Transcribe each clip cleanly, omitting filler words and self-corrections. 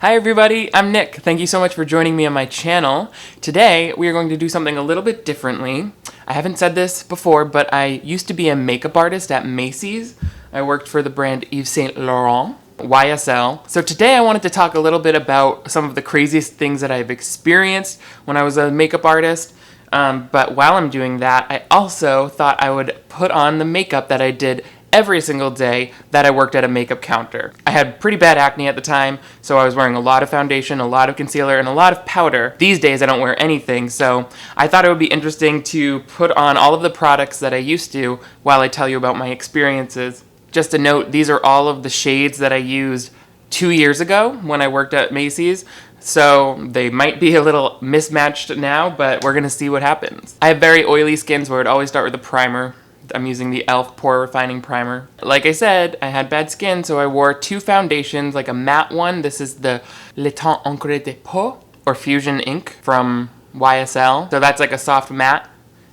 Hi everybody, I'm Nick. Thank you so much for joining me on my channel. Today we are going to do something a little bit differently. I haven't said this before, but I used to be a makeup artist at Macy's. I worked for the brand Yves Laurent, YSL. So today I wanted to talk a little bit about some of the craziest things that I've experienced when I was a makeup artist. But while I'm doing that, I also thought I would put on the makeup that I did every single day that I worked at a makeup counter. I had pretty bad acne at the time, so I was wearing a lot of foundation, a lot of concealer, and a lot of powder. These days I don't wear anything, so I thought it would be interesting to put on all of the products that I used to while I tell you about my experiences. Just a note, these are all of the shades that I used 2 years ago when I worked at Macy's. So they might be a little mismatched now, but we're gonna see what happens. I have very oily skin, so I would always start with a primer. I'm using the e.l.f. Pore Refining Primer. Like I said, I had bad skin, so I wore two foundations, like a matte one. This is the Le Teint Encre de Peau, or Fusion Ink from YSL. So that's like a soft matte,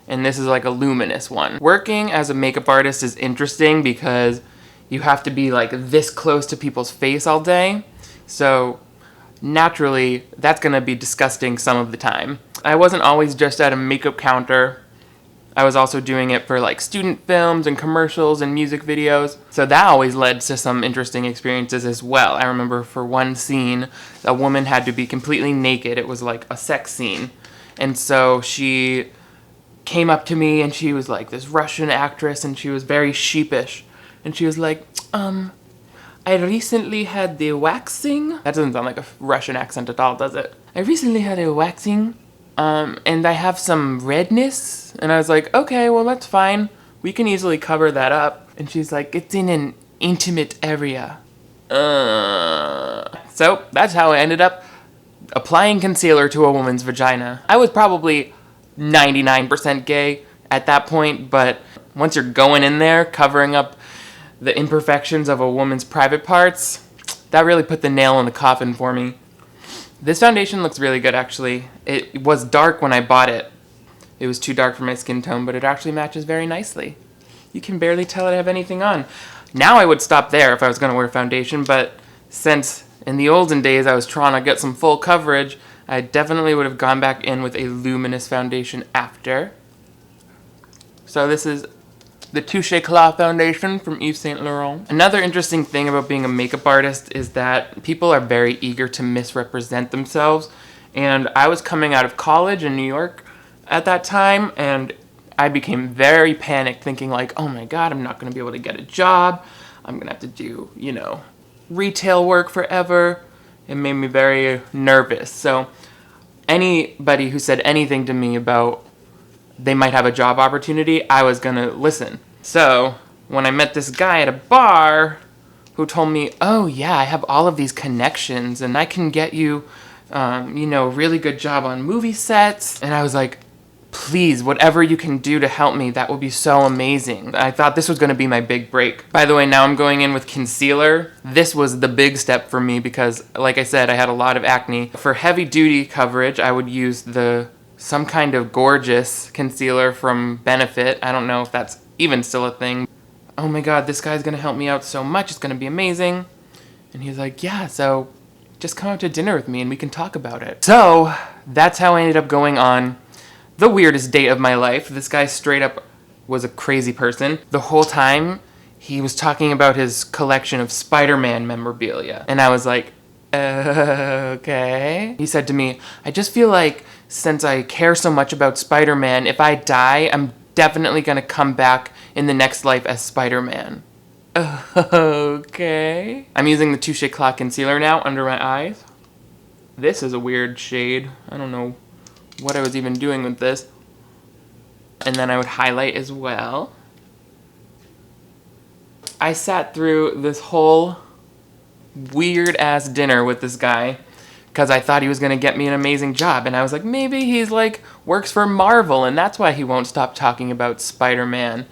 and this is like a luminous one. Working as a makeup artist is interesting because you have to be like this close to people's face all day. So naturally, that's gonna be disgusting some of the time. I wasn't always just at a makeup counter. I was also doing it for like student films and commercials and music videos. So that always led to some interesting experiences as well. I remember for one scene, a woman had to be completely naked. It was like a sex scene. And so she came up to me and she was like this Russian actress and she was very sheepish. And she was like, I recently had the waxing. That doesn't sound like a Russian accent at all, does it? I recently had a waxing. And I have some redness, and I was like, okay, well, that's fine. We can easily cover that up. And she's like, it's in an intimate area. So that's how I ended up applying concealer to a woman's vagina. I was probably 99% gay at that point, but once you're going in there, covering up the imperfections of a woman's private parts, that really put the nail in the coffin for me. This foundation looks really good, actually. It was dark when I bought it. It was too dark for my skin tone, but it actually matches very nicely. You can barely tell I have anything on. Now I would stop there if I was going to wear foundation, but since in the olden days I was trying to get some full coverage, I definitely would have gone back in with a luminous foundation after. So this is the Touche Éclat foundation from Yves Saint Laurent. Another interesting thing about being a makeup artist is that people are very eager to misrepresent themselves. And I was coming out of college in New York at that time, and I became very panicked, thinking like, oh my God, I'm not gonna be able to get a job. I'm gonna have to do, retail work forever. It made me very nervous. So anybody who said anything to me about they might have a job opportunity, I was gonna listen. So when I met this guy at a bar who told me, oh yeah, I have all of these connections and I can get you, really good job on movie sets. And I was like, please, whatever you can do to help me, that would be so amazing. I thought this was gonna be my big break. By the way, now I'm going in with concealer. This was the big step for me because, like I said, I had a lot of acne. For heavy duty coverage, I would use some kind of gorgeous concealer from Benefit. I don't know if that's even still a thing. Oh my God, this guy's gonna help me out so much. It's gonna be amazing. And he's like, yeah, so just come out to dinner with me and we can talk about it. So that's how I ended up going on the weirdest date of my life. This guy straight up was a crazy person. The whole time he was talking about his collection of Spider-Man memorabilia. And I was like, okay. He said to me, I just feel like since I care so much about Spider-Man, if I die, I'm definitely gonna come back in the next life as Spider-Man. Okay. I'm using the Touche Éclat concealer now under my eyes. This is a weird shade. I don't know what I was even doing with this. And then I would highlight as well. I sat through this whole weird ass dinner with this guy because I thought he was gonna get me an amazing job, and I was like, maybe he's like works for Marvel and that's why he won't stop talking about Spider-Man.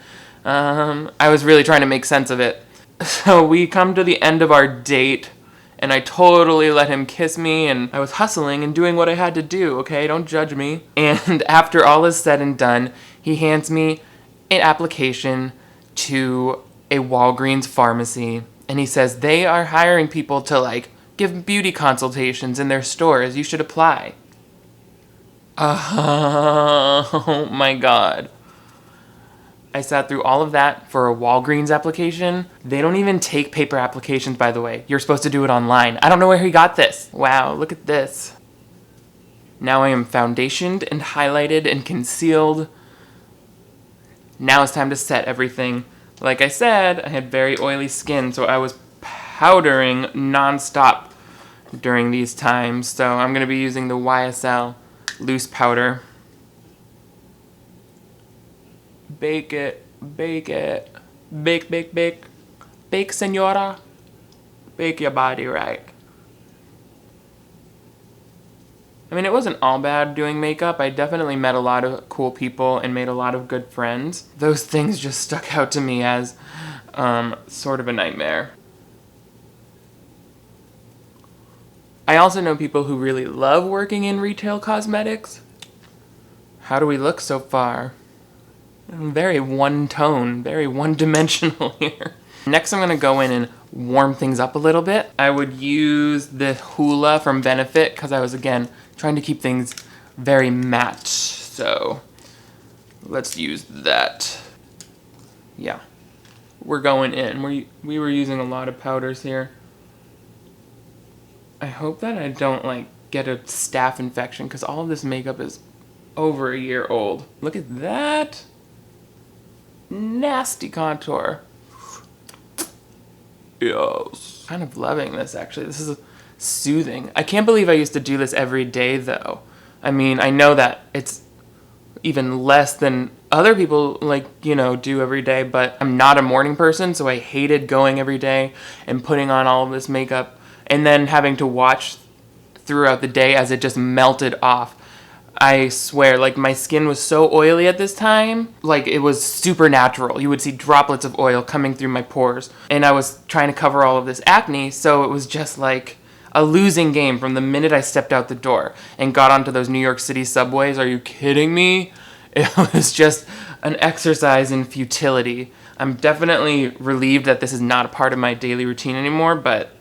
I was really trying to make sense of it. So we come to the end of our date and I totally let him kiss me, and I was hustling and doing what I had to do, okay? Don't judge me. And after all is said and done, he hands me an application to a Walgreens pharmacy, and he says they are hiring people to like give beauty consultations in their stores. You should apply. Oh my god. I sat through all of that for a Walgreens application. They don't even take paper applications, by the way. You're supposed to do it online. I don't know where he got this. Wow, look at this. Now I am foundationed and highlighted and concealed. Now it's time to set everything. Like I said, I had very oily skin, so I was powdering nonstop during these times. So I'm going to be using the YSL loose powder. Bake it, bake it, bake, bake, bake, bake, senora, bake your body right. I mean, it wasn't all bad doing makeup. I definitely met a lot of cool people and made a lot of good friends. Those things just stuck out to me as sort of a nightmare. I also know people who really love working in retail cosmetics. How do we look so far? Very one tone, very one-dimensional here. Next I'm going to go in and warm things up a little bit. I would use the Hoola from Benefit because I was, again, trying to keep things very matte. So let's use that. Yeah, we're going in. We were using a lot of powders here. I hope that I don't like get a staph infection because all of this makeup is over a year old. Look at that. Nasty contour. Yes. Kind of loving this, actually. This is soothing. I can't believe I used to do this every day, though. I mean, I know that it's even less than other people, like, you know, do every day, but I'm not a morning person, so I hated going every day and putting on all of this makeup and then having to watch throughout the day as it just melted off. I swear, like, my skin was so oily at this time, like, it was supernatural. You would see droplets of oil coming through my pores, and I was trying to cover all of this acne, so it was just like a losing game from the minute I stepped out the door and got onto those New York City subways. Are you kidding me? It was just an exercise in futility. I'm definitely relieved that this is not a part of my daily routine anymore, but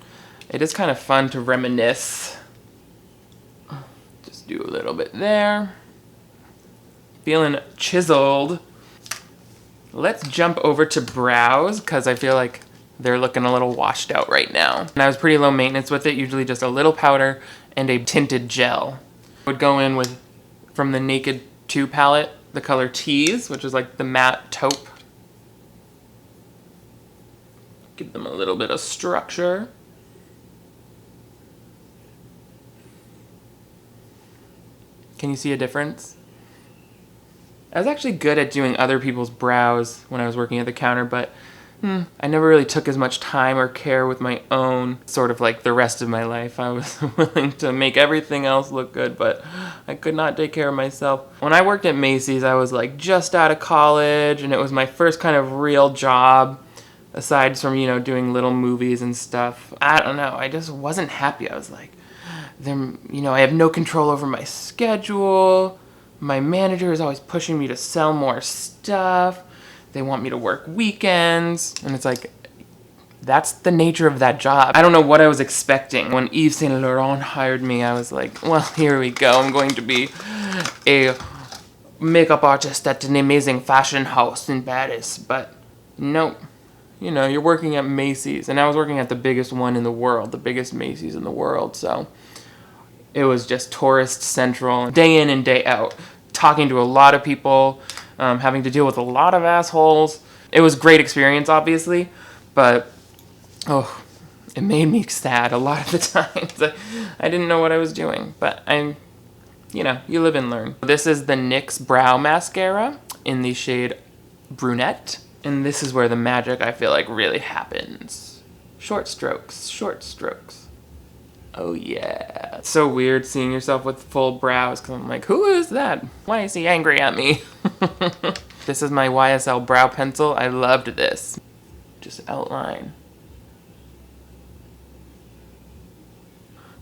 it is kind of fun to reminisce. Do a little bit there. Feeling chiseled. Let's jump over to brows because I feel like they're looking a little washed out right now. And I was pretty low maintenance with it, usually just a little powder and a tinted gel. I would go in with, from the Naked 2 palette, the color Tease, which is like the matte taupe. Give them a little bit of structure. Can you see a difference? I was actually good at doing other people's brows when I was working at the counter, but I never really took as much time or care with my own, sort of like the rest of my life. I was willing to make everything else look good, but I could not take care of myself. When I worked at Macy's, I was like just out of college, and it was my first kind of real job, aside from, you know, doing little movies and stuff. I don't know, I just wasn't happy. I was like, you know, I have no control over my schedule. My manager is always pushing me to sell more stuff. They want me to work weekends. And it's like, that's the nature of that job. I don't know what I was expecting. When Yves Saint Laurent hired me, I was like, well, here we go. I'm going to be a makeup artist at an amazing fashion house in Paris. But nope. You know, you're working at Macy's. And I was working at the biggest one in the world, the biggest Macy's in the world. So it was just tourist central, day in and day out, talking to a lot of people, having to deal with a lot of assholes. It was a great experience, obviously, but oh, it made me sad a lot of the times. I didn't know what I was doing, but you know, you live and learn. This is the NYX Brow Mascara in the shade Brunette, and this is where the magic, I feel like, really happens. Short strokes, short strokes. Oh yeah. It's so weird seeing yourself with full brows because I'm like, who is that? Why is he angry at me? This is my YSL Brow Pencil. I loved this. Just outline.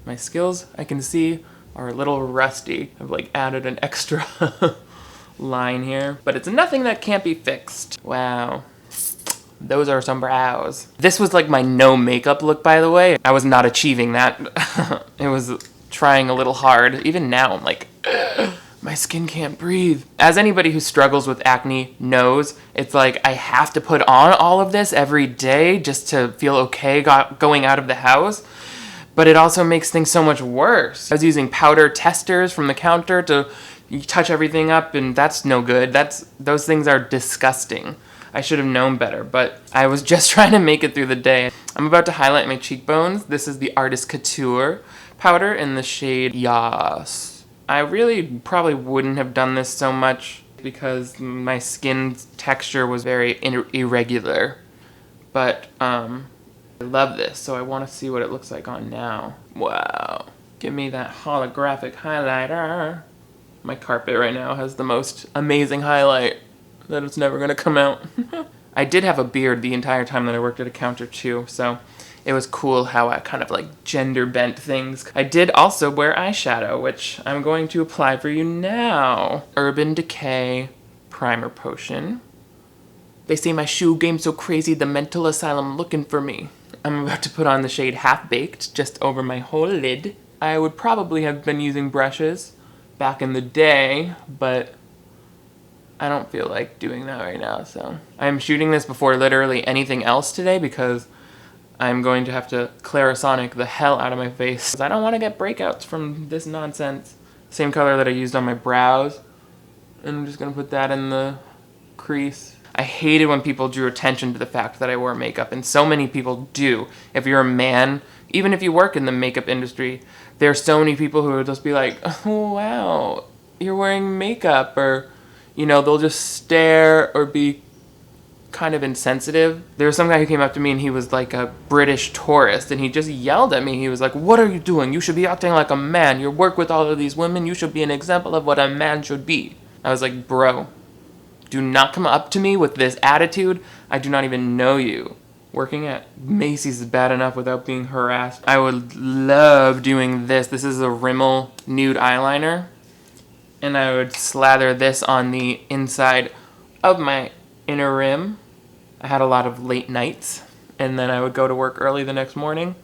My skills, I can see, are a little rusty. I've like added an extra line here, but it's nothing that can't be fixed. Wow. Those are some brows. This was like my no makeup look, by the way. I was not achieving that. It was trying a little hard. Even now, I'm like, my skin can't breathe. As anybody who struggles with acne knows, it's like I have to put on all of this every day just to feel okay going out of the house. But it also makes things so much worse. I was using powder testers from the counter to touch everything up, and that's no good. Those things are disgusting. I should have known better, but I was just trying to make it through the day. I'm about to highlight my cheekbones. This is the Artist Couture powder in the shade Yas. I really probably wouldn't have done this so much because my skin texture was very irregular. But I love this, so I want to see what it looks like on now. Wow. Give me that holographic highlighter. My carpet right now has the most amazing highlight that it's never gonna come out. I did have a beard the entire time that I worked at a counter too, so it was cool how I kind of like gender bent things. I did also wear eyeshadow, which I'm going to apply for you now. Urban Decay Primer Potion. They say my shoe game's so crazy, the mental asylum looking for me. I'm about to put on the shade Half Baked just over my whole lid. I would probably have been using brushes back in the day, but I don't feel like doing that right now, so. I'm shooting this before literally anything else today because I'm going to have to Clarisonic the hell out of my face. I don't want to get breakouts from this nonsense. Same color that I used on my brows. And I'm just going to put that in the crease. I hated when people drew attention to the fact that I wore makeup, and so many people do. If you're a man, even if you work in the makeup industry, there are so many people who will just be like, oh wow, you're wearing makeup, or you know, they'll just stare or be kind of insensitive. There was some guy who came up to me and he was like a British tourist and he just yelled at me. He was like, what are you doing? You should be acting like a man. You work with all of these women. You should be an example of what a man should be. I was like, bro, do not come up to me with this attitude. I do not even know you. Working at Macy's is bad enough without being harassed. I would love doing this. This is a Rimmel nude eyeliner. And I would slather this on the inside of my inner rim. I had a lot of late nights, and then I would go to work early the next morning.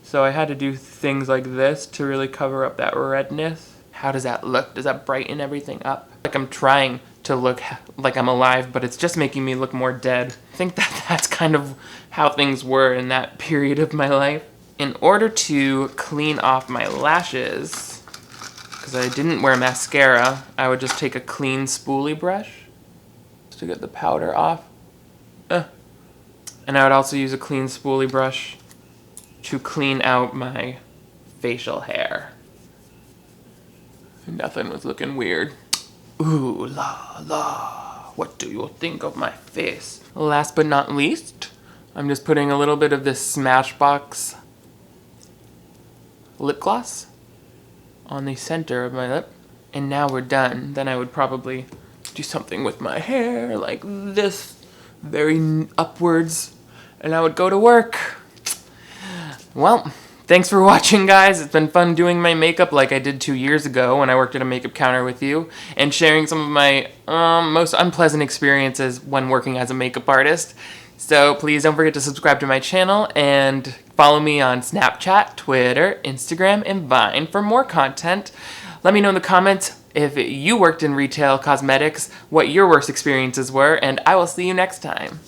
So I had to do things like this to really cover up that redness. How does that look? Does that brighten everything up? Like I'm trying to look like I'm alive, but it's just making me look more dead. I think that's kind of how things were in that period of my life. In order to clean off my lashes, because I didn't wear mascara, I would just take a clean spoolie brush just to get the powder off. And I would also use a clean spoolie brush to clean out my facial hair. Nothing was looking weird. Ooh la la, what do you think of my face? Last but not least, I'm just putting a little bit of this Smashbox lip gloss on the center of my lip, and now we're done. Then I would probably do something with my hair like this, very upwards, and I would go to work. Well, thanks for watching, guys. It's been fun doing my makeup like I did 2 years ago when I worked at a makeup counter with you, and sharing some of my most unpleasant experiences when working as a makeup artist. So please don't forget to subscribe to my channel and follow me on Snapchat, Twitter, Instagram, and Vine for more content. Let me know in the comments if you worked in retail cosmetics, what your worst experiences were, and I will see you next time.